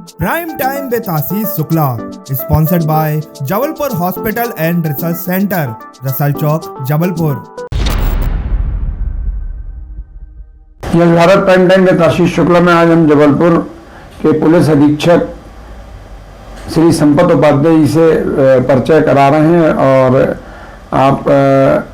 Prime time with Ashish Shukla, sponsored by Jabalpur hospital and research centre, Russell Chowk, Jabalpur. यह Bharat prime time with Ashish Shukla में आज हम जबलपुर के पुलिस अधीक्षक श्री संपत उपाध्याय जी से परिचय करा रहे हैं और आप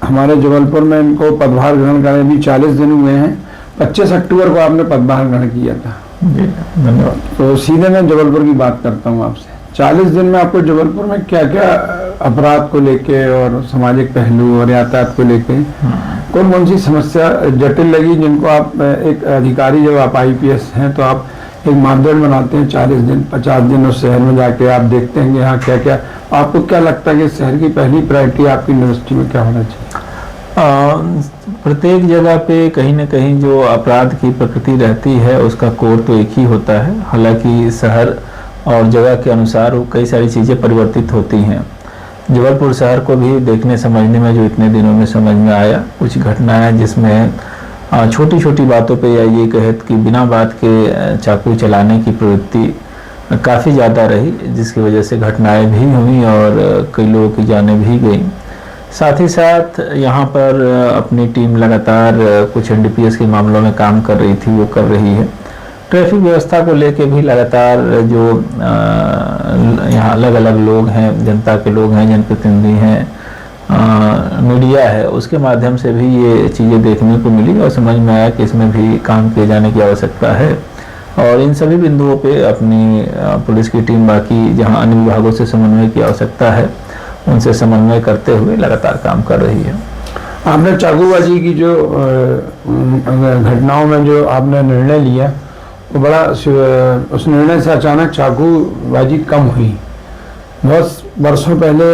हमारे जबलपुर में इनको पदभार ग्रहण करे भी 40 दिन हुए हैं। 25 अक्टूबर को आपने पदभार ग्रहण किया था। धन्यवाद। तो सीधे मैं जबलपुर की बात करता हूँ आपसे। 40 दिन में आपको जबलपुर में क्या क्या अपराध को लेके और सामाजिक पहलू और यातायात को लेके कौन कौन सी समस्या जटिल लगी, जिनको आप एक अधिकारी, जब आप IPS हैं तो आप एक मापदंड बनाते हैं 40 दिन 50 दिन उस शहर में जाके आप देखते हैं कि यहाँ क्या क्या, आपको क्या लगता है कि शहर की पहली प्रायोरिटी आपकी यूनिवर्सिटी में क्या होना चाहिए? प्रत्येक जगह पे कहीं न कहीं जो अपराध की प्रकृति रहती है उसका कोर तो एक ही होता है। हालांकि शहर और जगह के अनुसार कई सारी चीज़ें परिवर्तित होती हैं। जबलपुर शहर को भी देखने समझने में जो इतने दिनों में समझ में आया, कुछ घटनाएं जिसमें छोटी छोटी बातों पे या ये कहे कि बिना बात के चाकू चलाने की प्रवृत्ति काफ़ी ज़्यादा रही, जिसकी वजह से घटनाएं भी हुई और कई लोगों की जानें भी गई। साथ ही साथ यहाँ पर अपनी टीम लगातार कुछ NDPS के मामलों में काम कर रही थी, वो कर रही है। ट्रैफिक व्यवस्था को लेके भी लगातार जो यहाँ अलग अलग लोग हैं, जनता के लोग हैं, जनप्रतिनिधि हैं, मीडिया है, उसके माध्यम से भी ये चीज़ें देखने को मिली और समझ में आया कि इसमें भी काम किए जाने की आवश्यकता है। और इन सभी बिंदुओं पे अपनी पुलिस की टीम बाकी जहाँ अन्य विभागों से समन्वय की आवश्यकता है उनसे समन्वय करते हुए लगातार काम कर रही है। आपने चाकूबाजी की जो घटनाओं में जो आपने निर्णय लिया वो बड़ा, उस निर्णय से अचानक चाकूबाजी कम हुई। बहुत वर्षों पहले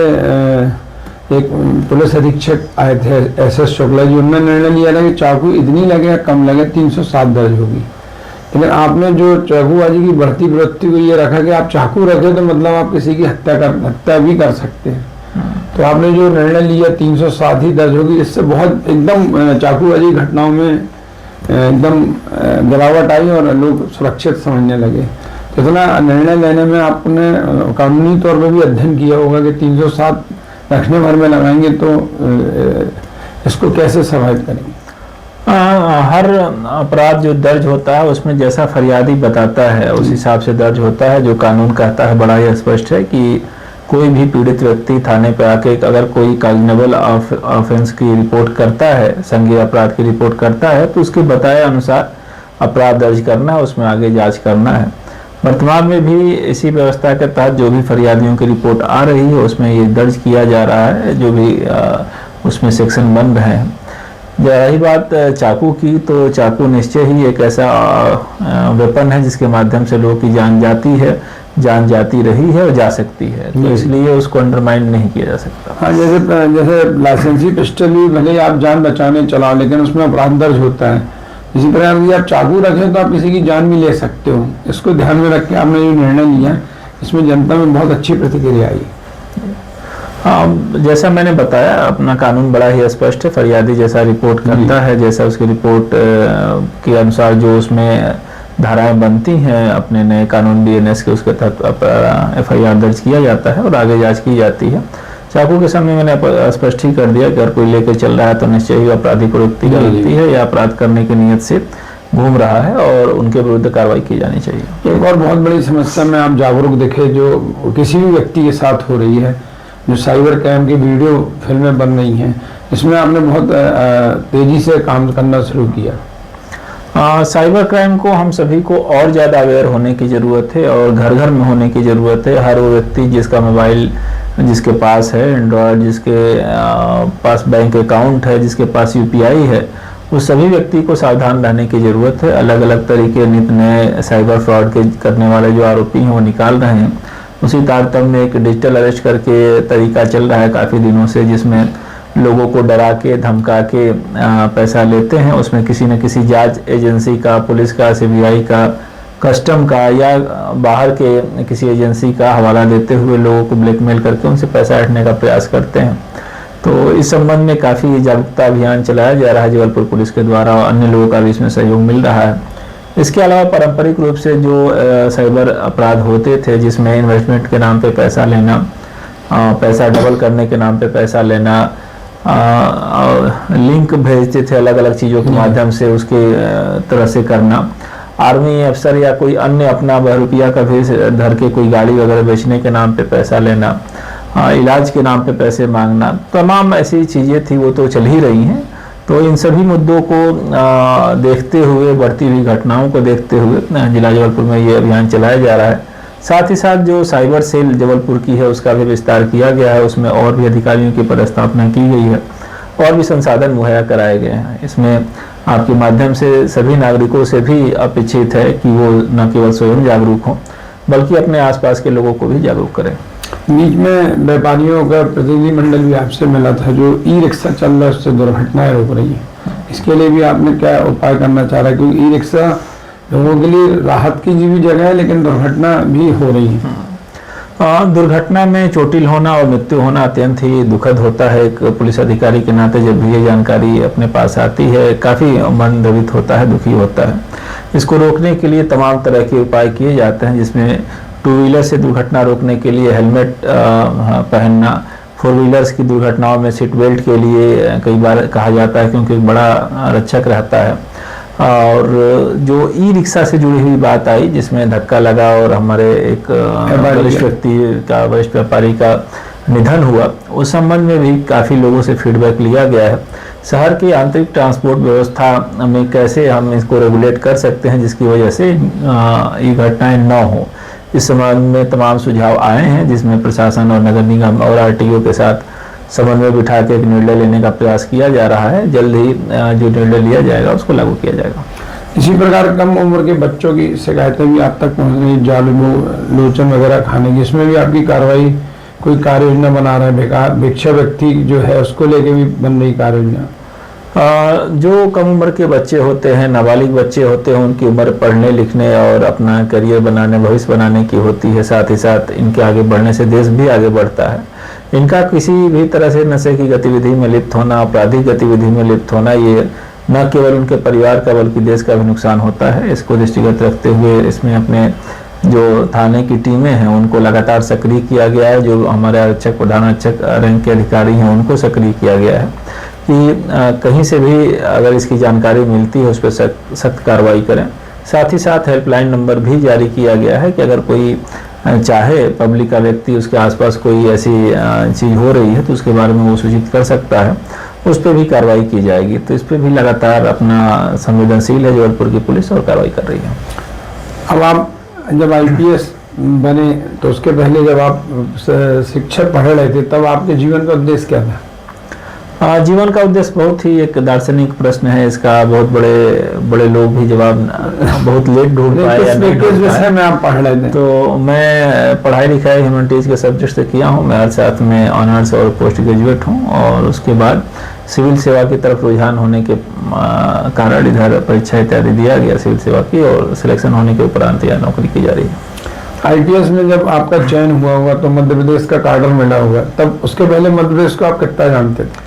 एक पुलिस अधीक्षक आए थे SS शुक्ला जी, उन्होंने निर्णय लिया था कि चाकू इतनी लगे या कम लगे 307 दर्ज होगी। लेकिन आपने जो चाकूबाजी की बढ़ती प्रवृत्ति को ये रखा कि आप चाकू रखे तो मतलब आप किसी की हत्या भी कर सकते हैं। तो आपने जो निर्णय लिया 307 ही दर्ज होगी, इससे बहुत एकदम चाकूबाजी घटनाओं में एकदम गिरावट आई और लोग सुरक्षित समझने लगे। तो इतना निर्णय लेने में आपने कानूनी तौर पर भी अध्ययन किया होगा कि 307 रखने भर में लगाएंगे तो इसको कैसे सर्वाइव करेंगे? हर अपराध जो दर्ज होता है उसमें जैसा फरियादी बताता है उस हिसाब से दर्ज होता है। जो कानून कहता है बड़ा ही स्पष्ट है कि कोई भी पीड़ित व्यक्ति थाने पे आके अगर कोई कॉग्निजेबल ऑफेंस की रिपोर्ट करता है, संज्ञेय अपराध की रिपोर्ट करता है, तो उसके बताए अनुसार अपराध दर्ज करना है, उसमें आगे जांच करना है। वर्तमान में भी इसी व्यवस्था के तहत जो भी फरियादियों की रिपोर्ट आ रही है उसमें ये दर्ज किया जा रहा है, जो भी उसमें सेक्शन बन रहे हैं। रही बात चाकू की, तो चाकू निश्चय ही एक ऐसा वेपन है जिसके माध्यम से लोगों की जान जाती है, जान जाती रही है और जा सकती है, तो इसलिए उसको अंडरमाइन नहीं किया जा सकता। हाँ, जैसे लाइसेंसी पिस्टल भी भले ही आप जान बचाने चलाओ लेकिन उसमें अपराध दर्ज होता है। इसी प्रकार यदि आप चाकू रखें तो आप किसी की जान भी ले सकते हो। इसको ध्यान में रख के आपने जो निर्णय लिया, इसमें जनता में बहुत अच्छी प्रतिक्रिया आई। हाँ, जैसा मैंने बताया अपना कानून बड़ा ही स्पष्ट है। फरियादी जैसा रिपोर्ट करता है, जैसा उसकी रिपोर्ट के अनुसार जो उसमें धाराएं बनती हैं अपने नए कानून BNS के, उसके तहत FIR दर्ज किया जाता है और आगे जांच की जाती है। चाकू के सामने मैंने स्पष्ट ही कर दिया कि अगर कोई लेकर चल रहा है तो निश्चय ही अपराधी प्रवृत्ति गलती है या अपराध करने की नीयत से घूम रहा है और उनके विरुद्ध कार्रवाई की जानी चाहिए। एक और बहुत बड़ी समस्या में आप जागरूक दिखे जो किसी भी व्यक्ति के साथ हो रही है, जो साइबर क्राइम की वीडियो फिल्में बन रही हैं, इसमें आपने बहुत तेजी से काम करना शुरू किया। साइबर क्राइम को हम सभी को और ज़्यादा अवेयर होने की ज़रूरत है और घर घर में होने की ज़रूरत है। हर वो व्यक्ति जिसका मोबाइल जिसके पास है एंड्रॉयड, जिसके पास बैंक अकाउंट है, जिसके पास UPI है, उस सभी व्यक्ति को सावधान रहने की ज़रूरत है। अलग अलग तरीके नित नए साइबर फ्रॉड के करने वाले जो आरोपी हैं वो निकाल रहे हैं। उसी तारतम्य में एक डिजिटल अरेस्ट करके तरीका चल रहा है काफ़ी दिनों से, जिसमें लोगों को डरा के धमका के पैसा लेते हैं। उसमें किसी न किसी जांच एजेंसी का, पुलिस का, CBI का, कस्टम का या बाहर के किसी एजेंसी का हवाला देते हुए लोगों को ब्लैकमेल करके उनसे पैसा हटने का प्रयास करते हैं। तो इस संबंध में काफ़ी जागरूकता अभियान चलाया जा रहा है जबलपुर पुलिस के द्वारा और अन्य लोगों का भी इसमें सहयोग मिल रहा है। इसके अलावा पारंपरिक रूप से जो साइबर अपराध होते थे, जिसमें इन्वेस्टमेंट के नाम पे पैसा लेना, पैसा डबल करने के नाम पे पैसा लेना, लिंक भेजते थे अलग अलग चीज़ों के माध्यम से, उसके तरह से करना, आर्मी अफसर या कोई अन्य अपना रुपया का भेज धर के कोई गाड़ी वगैरह बेचने के नाम पे पैसा लेना, इलाज के नाम पे पैसे मांगना, तमाम ऐसी चीज़ें थी, वो तो चल ही रही हैं। तो इन सभी मुद्दों को देखते हुए, बढ़ती हुई घटनाओं को देखते हुए जिला जबलपुर में ये अभियान चलाया जा रहा है। साथ ही साथ जो साइबर सेल जबलपुर की है उसका भी विस्तार किया गया है, उसमें और भी अधिकारियों की पदस्थापना की गई है और भी संसाधन मुहैया कराए गए हैं। इसमें आपके माध्यम से सभी नागरिकों से भी अपेक्षित है कि वो न केवल स्वयं जागरूक हों बल्कि अपने आसपास के लोगों को भी जागरूक करें। बीच में व्यापारियों का प्रतिनिधिमंडल भी आपसे मिला था, जो ई रिक्शा चल रहा है उससे दुर्घटनाएं रोक रही है, इसके लिए भी आपने क्या उपाय करना चाह रहा है? क्योंकि ई रिक्शा लोगों के लिए राहत की भी जगह है, लेकिन दुर्घटना भी हो रही है। दुर्घटना में चोटिल होना और मृत्यु होना अत्यंत ही दुखद होता है। एक पुलिस अधिकारी के नाते जब भी ये जानकारी अपने पास आती है, काफ़ी मन द्रवित होता है, दुखी होता है। इसको रोकने के लिए तमाम तरह के उपाय किए जाते हैं, जिसमें टू व्हीलर से दुर्घटना रोकने के लिए हेलमेट पहनना, फोर व्हीलर्स की दुर्घटनाओं में सीट बेल्ट के लिए कई बार कहा जाता है क्योंकि बड़ा रक्षक रहता है। और जो ई रिक्शा से जुड़ी हुई बात आई जिसमें धक्का लगा और हमारे एक वरिष्ठ व्यक्ति का, वरिष्ठ व्यापारी का निधन हुआ, उस संबंध में भी काफ़ी लोगों से फीडबैक लिया गया है। शहर की आंतरिक ट्रांसपोर्ट व्यवस्था में कैसे हम इसको रेगुलेट कर सकते हैं जिसकी वजह से ये घटनाएं न हो, इस संबंध में तमाम सुझाव आए हैं, जिसमें प्रशासन और नगर निगम और आरटीओ के साथ समन्वय बिठा के एक निर्णय लेने का प्रयास किया जा रहा है। जल्द ही जो निर्णय लिया जाएगा उसको लागू किया जाएगा। इसी प्रकार कम उम्र के बच्चों की शिकायतें भी आप तक पहुँच रही, जाल लोचन वगैरह खाने की, इसमें भी आपकी कार्रवाई, कोई कार्य योजना बना रहे हैं? बेकार भिक्षा व्यक्ति जो है उसको लेके भी बन रही कार्य योजना? जो कम उम्र के बच्चे होते हैं, नाबालिग बच्चे होते हैं, उनकी उम्र पढ़ने लिखने और अपना करियर बनाने, भविष्य बनाने की होती है। साथ ही साथ इनके आगे बढ़ने से देश भी आगे बढ़ता है। इनका किसी भी तरह से नशे की गतिविधि में लिप्त होना, आपराधिक गतिविधि में लिप्त होना, ये न केवल उनके परिवार का बल्कि देश का भी नुकसान होता है। इसको दृष्टिगत रखते हुए इसमें अपने जो थाने की टीमें हैं उनको लगातार सक्रिय किया गया है। जो हमारे आरक्षक, प्रधान आरक्षक रैंक के अधिकारी हैं उनको सक्रिय किया गया है कि कहीं से भी अगर इसकी जानकारी मिलती है उस पर सख्त कार्रवाई करें। साथ ही साथ हेल्पलाइन नंबर भी जारी किया गया है कि अगर कोई चाहे, पब्लिक का व्यक्ति, उसके आसपास कोई ऐसी चीज़ हो रही है तो उसके बारे में वो सूचित कर सकता है, उस पर भी कार्रवाई की जाएगी। तो इस पर भी लगातार अपना संवेदनशील है जबलपुर की पुलिस और कार्रवाई कर रही है। अब आप जब आईपीएस बने तो उसके पहले जब आप शिक्षक पढ़ रहे थे तब आपके जीवन का उद्देश्य क्या था? जीवन का उद्देश्य बहुत ही एक दार्शनिक प्रश्न है। इसका बहुत बड़े लोग भी जवाब बहुत लेट ढूंढ पाए। किस विषय में आप पढ़ रहे थे? तो मैं पढ़ाई लिखाई ह्यूमैनिटीज के सब्जेक्ट से किया हूँ। मैं साथ में ऑनर्स और पोस्ट ग्रेजुएट हूँ और उसके बाद सिविल सेवा की तरफ रुझान होने के कारण इधर परीक्षा इत्यादि दिया गया सिविल सेवा की, और सिलेक्शन होने के उपरांत यह नौकरी की जा रही है। आईपीएस में जब आपका चयन हुआ होगा तो मध्य प्रदेश का कार्डर मिला होगा, तब उसके पहले मध्य प्रदेश को आप कितना जानते थे?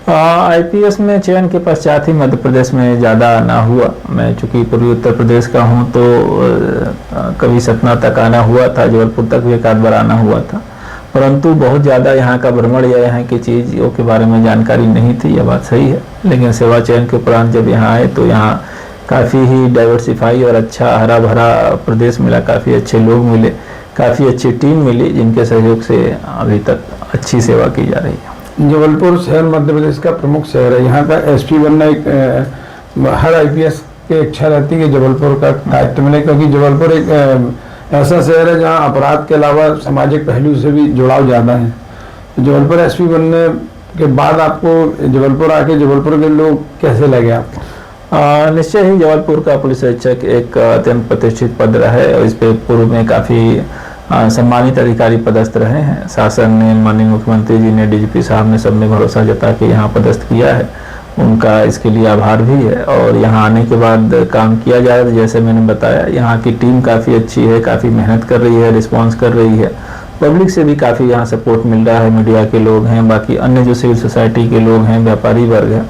आईपीएस में चयन के पश्चात ही मध्य प्रदेश में ज़्यादा ना हुआ। मैं चूँकि पूर्वी उत्तर प्रदेश का हूँ तो कभी सतना तक आना हुआ था, जबलपुर तक भी एक आध बार आना हुआ था, परंतु बहुत ज़्यादा यहाँ का भ्रमण या यहाँ की चीज़ों के बारे में जानकारी नहीं थी। यह बात सही है, लेकिन सेवा चयन के उपरांत जब यहाँ आए तो यहाँ काफ़ी ही डाइवर्सिफाई और अच्छा हरा भरा प्रदेश मिला, काफ़ी अच्छे लोग मिले, काफ़ी अच्छी टीम मिली जिनके सहयोग से अभी तक अच्छी सेवा की जा रही है। जबलपुर शहर मध्य प्रदेश का प्रमुख शहर है, यहाँ का एसपी बनना एक हर आईपीएस की इच्छा रहती है कि जबलपुर का दायित्व मिले, क्योंकि जबलपुर एक ऐसा शहर है जहाँ अपराध के अलावा सामाजिक पहलू से भी जुड़ाव ज़्यादा है। जबलपुर एसपी बनने के बाद आपको जबलपुर आके जबलपुर के लोग कैसे लगे आपको? निश्चय ही जबलपुर का पुलिस अधीक्षक एक अत्यंत प्रतिष्ठित पद रहा है और इस पे पूर्व में काफ़ी सम्मानित अधिकारी पदस्थ रहे हैं। शासन ने, माननीय मुख्यमंत्री जी ने, डीजीपी साहब ने, सबने भरोसा जता के यहाँ पदस्थ किया है, उनका इसके लिए आभार भी है। और यहाँ आने के बाद काम किया जा रहा है। जैसे मैंने बताया, यहाँ की टीम काफ़ी अच्छी है, काफ़ी मेहनत कर रही है, रिस्पॉन्स कर रही है, पब्लिक से भी काफ़ी यहाँ सपोर्ट मिल रहा है, मीडिया के लोग हैं, बाकी अन्य जो सिविल सोसाइटी के लोग हैं, व्यापारी वर्ग है,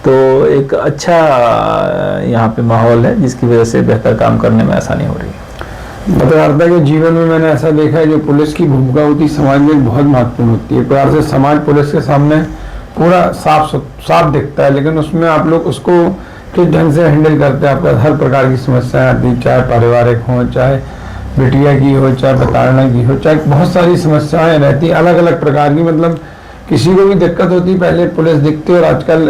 तो एक अच्छा यहाँ पे माहौल है, जिसकी वजह से बेहतर काम करने में आसानी हो रही है। पत्रकारिता के जीवन में मैंने ऐसा देखा है, जो पुलिस की भूमिका होती है समाज में बहुत महत्वपूर्ण होती है। प्रकार से समाज पुलिस के सामने पूरा साफ दिखता है, लेकिन उसमें आप लोग उसको किस ढंग से हैंडल करते हैं। आपका हर प्रकार की समस्याएं आती है, चाहे पारिवारिक हो, चाहे बिटिया की हो, चाहे प्रताड़ना की हो, चाहे बहुत सारी समस्याएं रहती है अलग अलग प्रकार की। मतलब किसी को भी दिक्कत होती, पहले पुलिस दिखती, और आजकल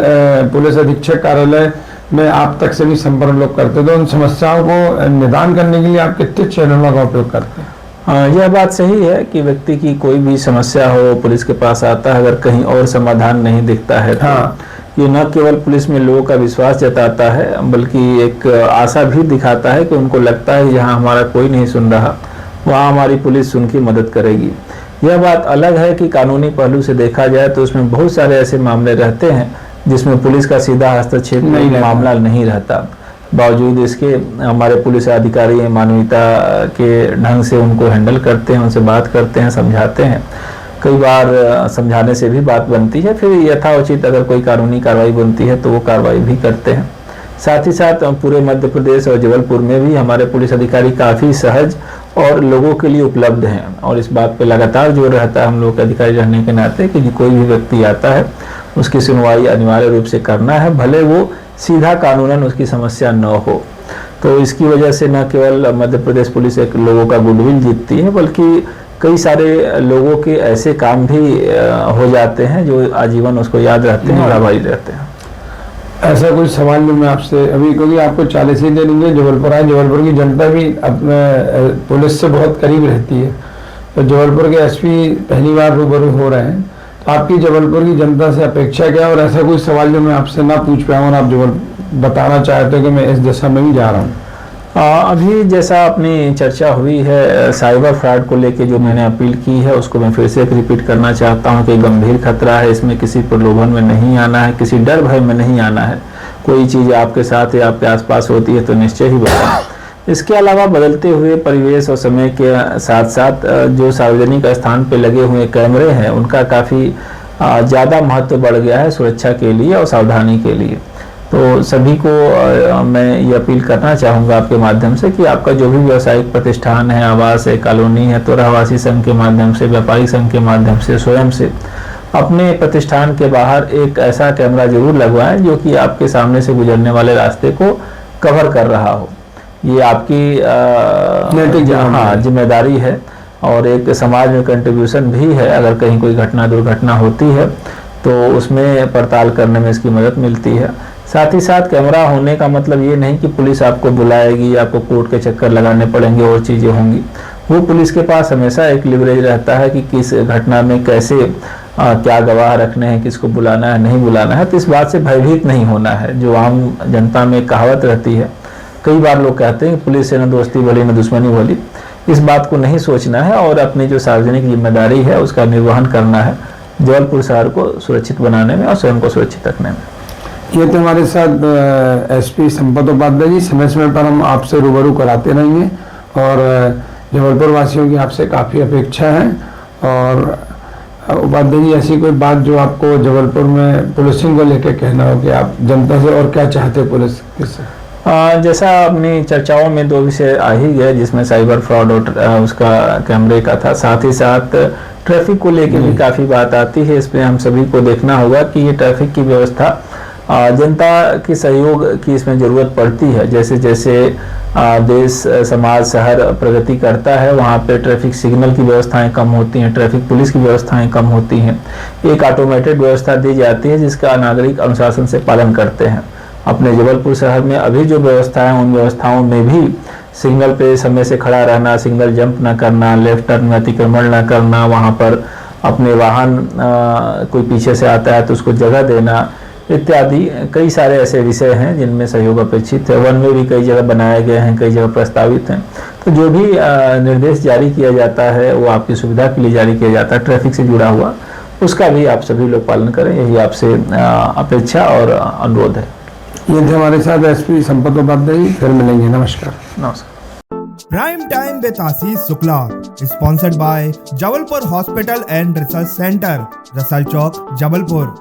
पुलिस अधीक्षक कार्यालय में आप तक से भी संपर्क लोग करते, तो उन समस्याओं को निदान करने के लिए आप कितने चैनलों का उपयोग करते हैं? यह बात सही है कि व्यक्ति की कोई भी समस्या हो पुलिस के पास आता है, अगर कहीं और समाधान नहीं दिखता है तो हाँ। ये न केवल पुलिस में लोगों का विश्वास जताता है, बल्कि एक आशा भी दिखाता है कि उनको लगता है जहाँ हमारा कोई नहीं सुन रहा वहाँ हमारी पुलिस उनकी मदद करेगी। यह बात अलग है कि कानूनी पहलू से देखा जाए तो उसमें बहुत सारे ऐसे मामले रहते हैं जिसमें पुलिस का सीधा हस्तक्षेप मामला नहीं रहता। बावजूद इसके हमारे पुलिस अधिकारी मानवीयता के ढंग से उनको हैंडल करते हैं, उनसे बात करते हैं, समझाते हैं। कई बार समझाने से भी बात बनती है, फिर यथाउचित अगर कोई कानूनी कार्रवाई बनती है तो वो कार्रवाई भी करते हैं। साथ ही साथ पूरे मध्य प्रदेश और जबलपुर में भी हमारे पुलिस अधिकारी काफ़ी सहज और लोगों के लिए उपलब्ध हैं, और इस बात पे लगातार जोर रहता है हम लोग के अधिकारी रहने के नाते कि कोई भी व्यक्ति आता है उसकी सुनवाई अनिवार्य रूप से करना है, भले वो सीधा कानूनन उसकी समस्या न हो। तो इसकी वजह से न केवल मध्य प्रदेश पुलिस एक लोगों का गुडविल जीतती है, बल्कि कई सारे लोगों के ऐसे काम भी हो जाते हैं जो आजीवन उसको याद रहते हैं और आभारी रहते हैं। ऐसा कोई सवाल जो मैं आपसे अभी, क्योंकि आपको 40 ही दिन हुए जबलपुर आए, जबलपुर की जनता भी अपने पुलिस से बहुत करीब रहती है, तो जबलपुर के एसपी पहली बार रूबरू हो रहे हैं, तो आपकी जबलपुर की जनता से अपेक्षा क्या, और ऐसा कोई सवाल जो मैं आपसे ना पूछ पाया और आप जबलपुर बताना चाहते हो कि मैं इस दिशा में भी जा रहा हूँ? अभी जैसा अपनी चर्चा हुई है साइबर फ्रॉड को लेके जो मैंने अपील की है, उसको मैं फिर से एक रिपीट करना चाहता हूं कि गंभीर खतरा है, इसमें किसी प्रलोभन में नहीं आना है, किसी डर भय में नहीं आना है। कोई चीज़ आपके साथ या आपके आसपास होती है तो निश्चय ही बताएं। इसके अलावा बदलते हुए परिवेश और समय के साथ साथ जो सार्वजनिक स्थान पर लगे हुए कैमरे हैं उनका काफ़ी ज़्यादा महत्व बढ़ गया है सुरक्षा के लिए और सावधानी के लिए। तो सभी को मैं ये अपील करना चाहूँगा आपके माध्यम से कि आपका जो भी व्यावसायिक प्रतिष्ठान है, आवास है, कॉलोनी है, तो रहवासी संघ के माध्यम से, व्यापारिक संघ के माध्यम से, स्वयं से अपने प्रतिष्ठान के बाहर एक ऐसा कैमरा जरूर लगवाएं जो कि आपके सामने से गुजरने वाले रास्ते को कवर कर रहा हो। ये आपकी जिम्मेदारी है और एक समाज में कंट्रीब्यूशन भी है। अगर कहीं कोई घटना दुर्घटना होती है तो उसमें पड़ताल करने में इसकी मदद मिलती है। साथ ही साथ कैमरा होने का मतलब ये नहीं कि पुलिस आपको बुलाएगी, आपको कोर्ट के चक्कर लगाने पड़ेंगे और चीज़ें होंगी। वो पुलिस के पास हमेशा एक लिवरेज रहता है कि किस घटना में कैसे क्या गवाह रखने हैं, किसको बुलाना है, नहीं बुलाना है। तो इस बात से भयभीत नहीं होना है। जो आम जनता में कहावत रहती है, कई बार लोग कहते हैं पुलिस से न दोस्ती भली न दुश्मनी भली, इस बात को नहीं सोचना है और अपनी जो सार्वजनिक जिम्मेदारी है उसका निर्वहन करना है जबलपुर शहर को सुरक्षित बनाने में और स्वयं को सुरक्षित रखने में। ये तो हमारे साथ एसपी संपत उपाध्याय जी, समय समय पर हम आपसे रूबरू कराते रहेंगे और जबलपुर वासियों की आपसे काफ़ी अपेक्षा है। और उपाध्याय जी, ऐसी कोई बात जो आपको जबलपुर में पुलिसिंग को लेकर कहना हो कि आप जनता से और क्या चाहते हैं पुलिस किससे? जैसा अपनी चर्चाओं में दो विषय आ ही गए, जिसमें साइबर फ्रॉड और उसका कैमरे का था, साथ ही साथ ट्रैफिक को लेकर भी काफ़ी बात आती है। इसमें हम सभी को देखना होगा कि ये ट्रैफिक की व्यवस्था जनता की सहयोग की इसमें ज़रूरत पड़ती है। जैसे जैसे देश, समाज, शहर प्रगति करता है, वहाँ पे ट्रैफिक सिग्नल की व्यवस्थाएं कम होती हैं, ट्रैफिक पुलिस की व्यवस्थाएं कम होती हैं। एक ऑटोमेटेड व्यवस्था दी जाती है जिसका नागरिक अनुशासन से पालन करते हैं। अपने जबलपुर शहर में अभी जो व्यवस्था है उन व्यवस्थाओं में भी सिग्नल पे समय से खड़ा रहना, सिग्नल जंप ना करना, लेफ्ट टर्न में अतिक्रमण ना करना, वहाँ पर अपने वाहन कोई पीछे से आता है तो उसको जगह देना इत्यादि कई सारे ऐसे विषय हैं जिनमें सहयोग अपेक्षित है। वन वे भी कई जगह बनाए गए हैं, कई जगह प्रस्तावित हैं। तो जो भी निर्देश जारी किया जाता है वो आपकी सुविधा के लिए जारी किया जाता है, ट्रैफिक से जुड़ा हुआ, उसका भी आप सभी लोग पालन करें, यही आपसे अपेक्षा और अनुरोध है। ये थे हमारे साथ एसपी संपत उपाध्याय। फिर मिलेंगे। नमस्कार। नमस्कार। Prime time with Ashish Shukla, sponsored by Jabalpur hospital and research centre, Russell Chowk, Jabalpur.